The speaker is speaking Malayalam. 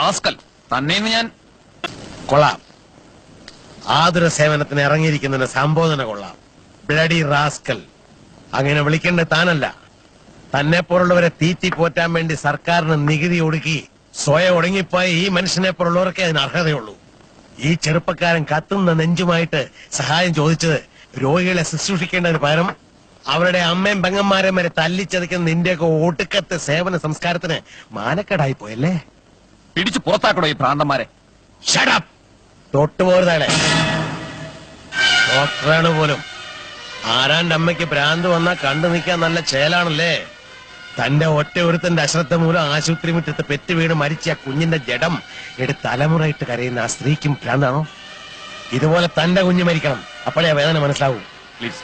റാസ്കൽ, തന്നെ ഞാൻ കൊള്ളാം. ആതുര സേവനത്തിന് ഇറങ്ങിയിരിക്കുന്നതിന് സംബോധന കൊള്ളാം. Bloody rascal. അങ്ങനെ വിളിക്കേണ്ടത് താനല്ല. തന്നെ പോലുള്ളവരെ തീറ്റി പോറ്റാൻ വേണ്ടി സർക്കാരിന് നികുതി ഒടുക്കി സ്വയം ഒടുങ്ങിപ്പോയ ഈ മനുഷ്യനെ പോലുള്ളവർക്കേ അതിന് അർഹതയുള്ളൂ. ഈ ചെറുപ്പക്കാരൻ കത്തുന്ന നെഞ്ചുമായിട്ട് സഹായം ചോദിച്ചത് രോഗികളെ ശുശ്രൂഷിക്കേണ്ടതിന് പകരം അവരുടെ അമ്മയും പെങ്ങന്മാരെയും വരെ തല്ലിച്ചതയ്ക്കുന്ന നിന്റെയൊക്കെ ഒടുക്കത്തെ സേവന സംസ്കാരത്തിന് മാനക്കേടായി പോയല്ലേ? പിടിച്ചു പുറത്താക്കണോ ഈ ഭ്രാന്തന്മാരെ? ഷടപ്പ്! തൊട്ടുപോരുതാളെ. ഡോക്ടറാണ് പോലും. ആരാന്റെ അമ്മയ്ക്ക് ഭ്രാന്ത് വന്നാ കണ്ടു നിൽക്കാൻ നല്ല ചേലാണല്ലേ. തന്റെ ഒറ്റ ഒരുത്തന്റെ അശ്രദ്ധ മൂലം ആശുപത്രി മുറ്റത്ത് പെറ്റ് വീണ് മരിച്ച ആ കുഞ്ഞിന്റെ ജഡം എടുത്ത് തലമുറയിട്ട് കരയുന്ന ആ സ്ത്രീക്കും ഭ്രാന്താണോ? ഇതുപോലെ തന്റെ കുഞ്ഞ് മരിക്കണം, അപ്പോഴേ വേദന മനസ്സിലാവൂ. പ്ലീസ്